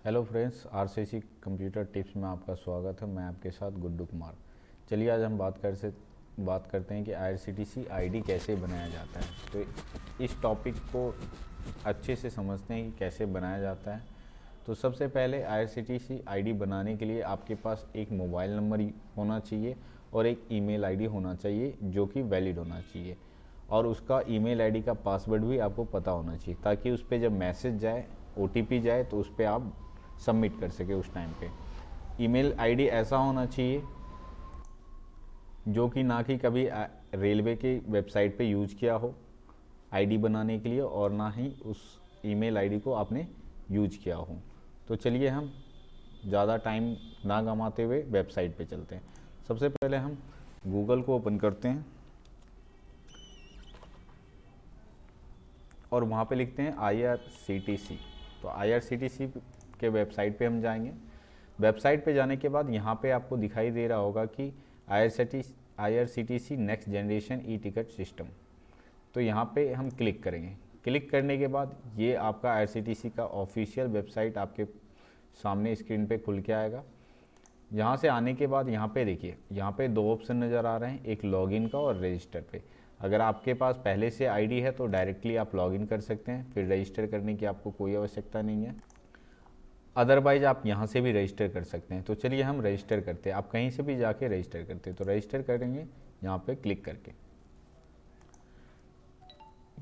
Hello friends, RCC computer tips में आपका स्वागत है। मैं आपके साथ गुड्डू कुमार। चलिए आज हम बात करते हैं कि आईआरसीटीसी आईडी कैसे बनाया जाता है। तो इस टॉपिक को अच्छे से समझते हैं कि कैसे बनाया जाता है। तो सबसे पहले आईआरसीटीसी आईडी बनाने के लिए आपके पास एक मोबाइल नंबर होना चाहिए और एक ईमेल आईडी होना चाहिए जो कि वैलिड होना चाहिए, और उसका ईमेल आईडी का पासवर्ड भी आपको पता होना चाहिए ताकि उस पर जब मैसेज जाए, ओटीपी जाए, तो उस पर आप सबमिट कर सके उस टाइम पे। ईमेल आईडी ऐसा होना चाहिए जो कि ना कि कभी रेलवे की वेबसाइट पे यूज किया हो आईडी बनाने के लिए, और ना ही उस ईमेल आईडी को आपने यूज किया हो। तो चलिए हम ज़्यादा टाइम ना गंवाते हुए वेबसाइट पे चलते हैं। सबसे पहले हम गूगल को ओपन करते हैं और वहाँ पे लिखते हैं आईआरसीटीसी। तो आईआरसीटीसी के वेबसाइट पे हम जाएंगे। वेबसाइट पे जाने के बाद यहाँ पे आपको दिखाई दे रहा होगा कि IRCTC next generation e ticket system. तो यहाँ पे हम क्लिक करेंगे। क्लिक करने के बाद ये आपका आईआरसीटीसी का ऑफिशियल वेबसाइट आपके सामने स्क्रीन पे खुल के आएगा। यहाँ से आने के बाद यहाँ पे देखिए, यहाँ पे दो ऑप्शन नज़र आ रहे हैं, एक लॉगिन का और रजिस्टर पे। अगर आपके पास पहले से आईडी है तो डायरेक्टली आप लॉगिन कर सकते हैं, फिर रजिस्टर करने की आपको कोई आवश्यकता नहीं है। अदरवाइज आप यहाँ से भी रजिस्टर कर सकते हैं। तो चलिए हम रजिस्टर करते हैं। आप कहीं से भी जाके रजिस्टर करते हैं। तो रजिस्टर करेंगे यहाँ पे क्लिक करके।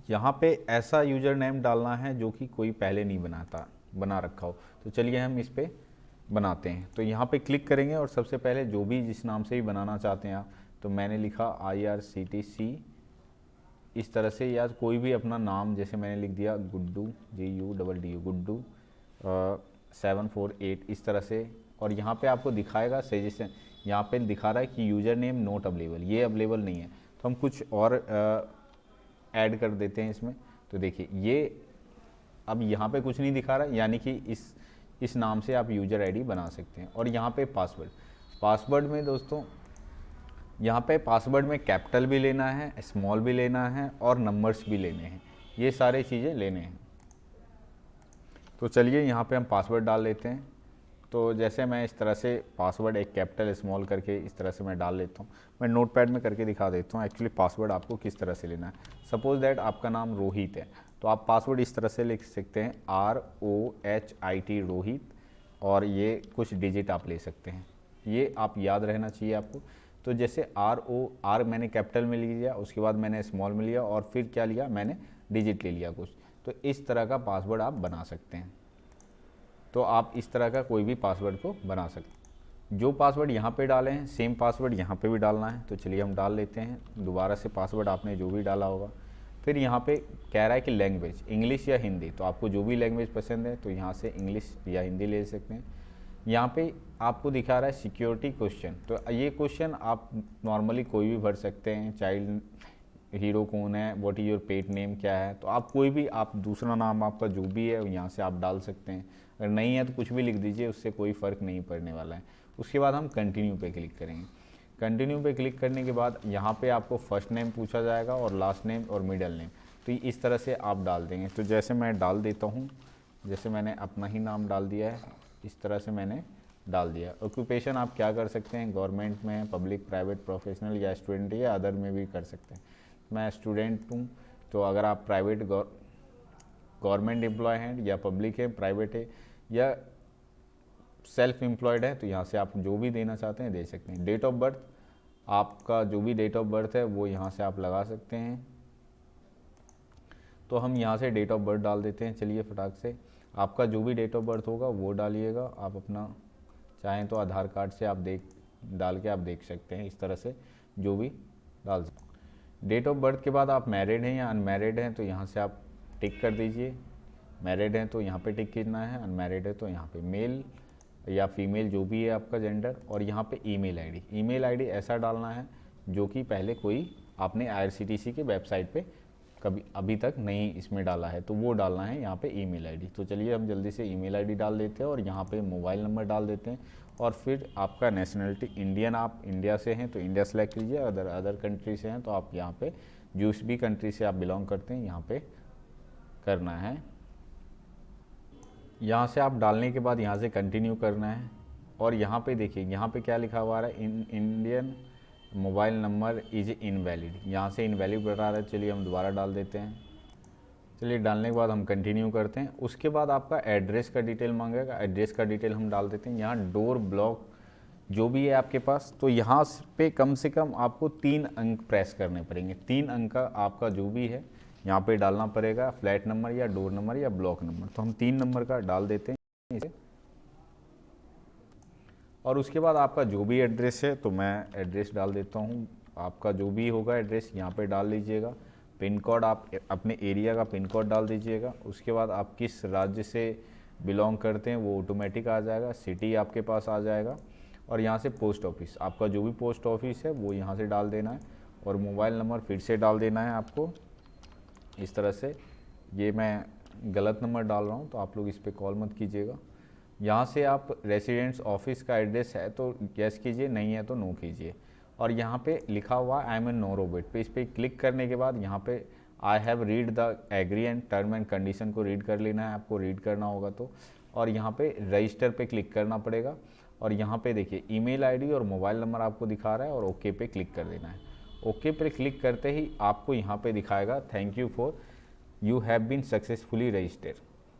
यहाँ पे ऐसा यूज़र नेम डालना है जो कि कोई पहले नहीं बना रखा हो। तो चलिए हम इस पर बनाते हैं। तो यहाँ पे क्लिक करेंगे और सबसे पहले जो भी जिस नाम से भी बनाना चाहते हैं आप, तो मैंने लिखा आईआरसीटीसी इस तरह से, या कोई भी अपना नाम, जैसे मैंने लिख दिया गुड्डू, GUDDU गुड्डू 748 इस तरह से। और यहाँ पे आपको दिखाएगा सजेशन, यहाँ पे दिखा रहा है कि यूज़र नेम नॉट अवेलेबल, ये अवेलेबल नहीं है। तो हम कुछ और ऐड कर देते हैं इसमें। तो देखिए ये अब यहाँ पे कुछ नहीं दिखा रहा है, यानी कि इस नाम से आप यूज़र आईडी बना सकते हैं। और यहाँ पे पासवर्ड में दोस्तों, यहाँ पे पासवर्ड में कैपिटल भी लेना है, स्मॉल भी लेना है और नंबर्स भी लेने हैं। ये सारे चीज़ें लेने हैं। तो चलिए यहाँ पे हम पासवर्ड डाल लेते हैं। तो जैसे मैं इस तरह से पासवर्ड एक कैपिटल स्मॉल करके इस तरह से मैं डाल लेता हूँ। मैं नोटपैड में करके दिखा देता हूँ एक्चुअली पासवर्ड आपको किस तरह से लेना है। सपोज दैट आपका नाम रोहित है, तो आप पासवर्ड इस तरह से लिख सकते हैं ROHIT रोहित, और ये कुछ डिजिट आप ले सकते हैं। ये आप याद रहना चाहिए आपको। तो जैसे R मैंने कैपिटल में लिया, उसके बाद मैंने स्मॉल में लिया, और फिर क्या लिया, मैंने डिजिट ले लिया कुछ। तो इस तरह का पासवर्ड आप बना सकते हैं। तो आप इस तरह का कोई भी पासवर्ड को बना सकते हैं। जो पासवर्ड यहाँ पे डाले हैं सेम पासवर्ड यहाँ पे भी डालना है। तो चलिए हम डाल लेते हैं दोबारा से पासवर्ड आपने जो भी डाला होगा। फिर यहाँ पे कह रहा है कि लैंग्वेज इंग्लिश या हिंदी, तो आपको जो भी लैंग्वेज पसंद है तो यहाँ से इंग्लिश या हिंदी ले सकते हैं। यहाँ पे आपको दिखा रहा है सिक्योरिटी क्वेश्चन, तो ये क्वेश्चन आप नॉर्मली कोई भी भर सकते हैं। चाइल्ड हीरो कौन है, what is your pet name क्या है, तो आप कोई भी, आप दूसरा नाम आपका जो भी है यहाँ से आप डाल सकते हैं। अगर नहीं है तो कुछ भी लिख दीजिए, उससे कोई फ़र्क नहीं पड़ने वाला है। उसके बाद हम कंटिन्यू पे क्लिक करेंगे। कंटिन्यू पे क्लिक करने के बाद यहाँ पे आपको फर्स्ट नेम पूछा जाएगा और लास्ट नेम और मिडल नेम, तो इस तरह से आप डाल देंगे। तो जैसे मैं डाल देता हूँ, जैसे मैंने अपना ही नाम डाल दिया है, इस तरह से मैंने डाल दिया। ऑक्यूपेशन आप क्या कर सकते हैं, गवर्नमेंट में, पब्लिक, प्राइवेट, प्रोफेशनल या स्टूडेंट या अदर में भी कर सकते हैं। मैं स्टूडेंट हूँ, तो अगर आप प्राइवेट गवर्नमेंट एम्प्लॉय हैं या पब्लिक है, प्राइवेट है या सेल्फ एम्प्लॉयड है, तो यहाँ से आप जो भी देना चाहते हैं दे सकते हैं। डेट ऑफ बर्थ, आपका जो भी डेट ऑफ बर्थ है वो यहाँ से आप लगा सकते हैं। तो हम यहाँ से डेट ऑफ बर्थ डाल देते हैं। चलिए फटाक से आपका जो भी डेट ऑफ बर्थ होगा वो डालिएगा। आप अपना चाहें तो आधार कार्ड से आप डाल के आप देख सकते हैं, इस तरह से जो भी डाल सकते हैं। डेट ऑफ बर्थ के बाद आप मैरिड हैं या अनमैरिड हैं, तो यहाँ से आप टिक कर दीजिए। मैरिड हैं तो यहाँ पे टिक करना है, अनमैरिड है तो यहाँ पे मेल या फीमेल जो भी है आपका जेंडर। और यहाँ पे ईमेल आईडी ऐसा डालना है जो कि पहले कोई आपने आईआरसीटीसी के वेबसाइट पे कभी अभी तक नहीं इसमें डाला है, तो वो डालना है यहाँ पे ईमेल आईडी। तो चलिए हम जल्दी से ईमेल आईडी डाल देते हैं और यहाँ पे मोबाइल नंबर डाल देते हैं। और फिर आपका नेशनलिटी इंडियन, आप इंडिया से हैं तो इंडिया सेलेक्ट कीजिए, अदर कंट्री से हैं तो आप यहाँ पे जिस भी कंट्री से आप बिलोंग करते हैं यहाँ पे करना है यहाँ से आप डालने के बाद यहाँ से कंटिन्यू करना है। और यहाँ पे देखिए, यहाँ पे क्या लिखा हुआ है, Indian mobile number is invalid, यहाँ से इनवैलिड बता रहा है। चलिए हम दोबारा डाल देते हैं। चलिए डालने के बाद हम कंटिन्यू करते हैं। उसके बाद आपका एड्रेस का डिटेल मांगेगा, एड्रेस का डिटेल हम डाल देते हैं। यहाँ डोर ब्लॉक जो भी है आपके पास, तो यहाँ पे कम से कम आपको 3 अंक प्रेस करने पड़ेंगे। 3 अंक का आपका जो भी है यहाँ पे डालना पड़ेगा, फ्लैट नंबर या डोर नंबर या ब्लॉक नंबर। तो हम 3 नंबर का डाल देते हैं इसे। और उसके बाद आपका जो भी एड्रेस है, तो मैं एड्रेस डाल देता हूँ। आपका जो भी होगा एड्रेस यहाँ पे डाल लीजिएगा। पिन कोड आप अपने एरिया का पिन कोड डाल दीजिएगा। उसके बाद आप किस राज्य से बिलोंग करते हैं वो ऑटोमेटिक आ जाएगा, सिटी आपके पास आ जाएगा। और यहाँ से पोस्ट ऑफिस, आपका जो भी पोस्ट ऑफिस है वो यहाँ से डाल देना है। और मोबाइल नंबर फिर से डाल देना है आपको इस तरह से। ये मैं गलत नंबर डाल रहा हूँ तो आप लोग इस पर कॉल मत कीजिएगा। यहाँ से आप रेसिडेंस ऑफिस का एड्रेस है तो यस कीजिए, नहीं है तो नो कीजिए। और यहाँ पे लिखा हुआ I am an no robot पे, इस पर क्लिक करने के बाद यहाँ पे I have read the agree and term and condition को रीड कर लेना है, आपको रीड करना होगा तो। और यहाँ पे रजिस्टर पे क्लिक करना पड़ेगा। और यहाँ पे देखिए ईमेल आईडी और मोबाइल नंबर आपको दिखा रहा है, और ओके पे क्लिक कर देना है। ओके पे क्लिक करते ही आपको यहाँ पे दिखाएगा thank you for you have been successfully registered.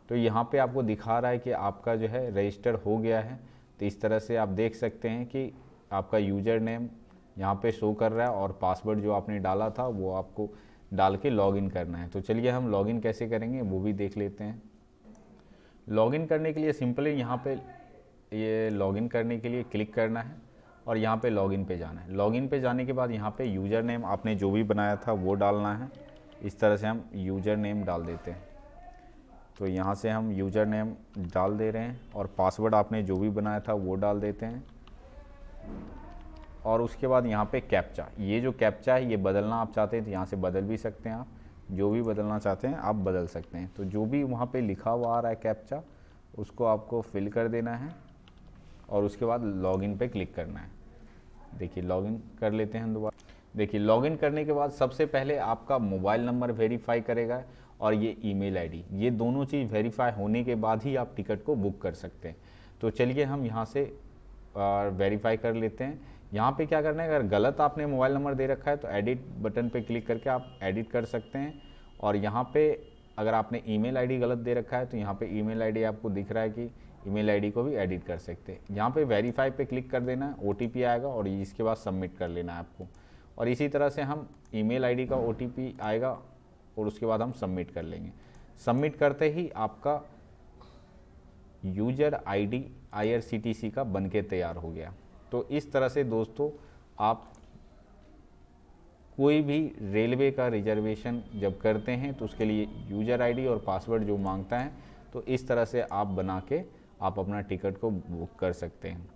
तो यहाँ पे आपको दिखा रहा है कि आपका जो है रजिस्टर हो गया है। तो इस तरह से आप देख सकते हैं कि आपका यूज़र नेम यहाँ पे शो कर रहा है, और पासवर्ड जो आपने डाला था वो आपको डाल के लॉगिन करना है। तो चलिए हम लॉगिन कैसे करेंगे वो भी देख लेते हैं। लॉगिन करने के लिए सिंपली यहाँ पे ये लॉगिन करने के लिए क्लिक करना है और यहाँ पे लॉगिन पे जाना है। लॉगिन पे जाने के बाद यहाँ पे यूज़र नेम आपने जो भी बनाया था वो डालना है। इस तरह से हम यूज़र नेम डाल देते हैं। तो यहाँ से हम यूज़र नेम डाल दे रहे हैं, और पासवर्ड आपने जो भी बनाया था वो डाल देते हैं। और उसके बाद यहाँ पे कैप्चा, ये जो कैप्चा है ये बदलना आप चाहते हैं तो यहाँ से बदल भी सकते हैं। आप जो भी बदलना चाहते हैं आप बदल सकते हैं। तो जो भी वहाँ पे लिखा हुआ आ रहा है कैप्चा, उसको आपको फिल कर देना है और उसके बाद लॉगिन पे क्लिक करना है। देखिए लॉगिन कर लेते हैं दोबारा। देखिए लॉगिन करने के बाद सबसे पहले आपका मोबाइल नंबर वेरीफाई करेगा और ये ईमेल आईडी, ये दोनों चीज़ वेरीफाई होने के बाद ही आप टिकट को बुक कर सकते हैं। तो चलिए हम यहाँ से वेरीफाई कर लेते हैं। यहाँ पे क्या करना है, अगर गलत आपने मोबाइल नंबर दे रखा है तो एडिट बटन पे क्लिक करके आप एडिट कर सकते हैं। और यहाँ पे अगर आपने ईमेल आईडी गलत दे रखा है तो यहाँ पे ईमेल आईडी आपको दिख रहा है कि ईमेल आईडी को भी एडिट कर सकते हैं। यहाँ पे वेरीफाई पे क्लिक कर देना है, ओटीपी आएगा और इसके बाद सबमिट कर लेना है आपको। और इसी तरह से हम ईमेल आईडी का ओटीपी आएगा और उसके बाद हम सबमिट कर लेंगे। सबमिट करते ही आपका यूजर आईडी IRCTC का बनके तैयार हो गया। तो इस तरह से दोस्तों आप कोई भी रेलवे का रिजर्वेशन जब करते हैं तो उसके लिए यूजर आईडी और पासवर्ड जो मांगता है, तो इस तरह से आप बना के आप अपना टिकट को बुक कर सकते हैं।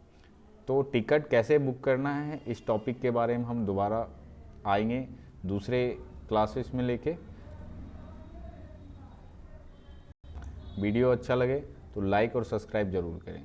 तो टिकट कैसे बुक करना है इस टॉपिक के बारे में हम दोबारा आएंगे दूसरे क्लासेस में लेके। वीडियो अच्छा लगे तो लाइक और सब्सक्राइब ज़रूर करें।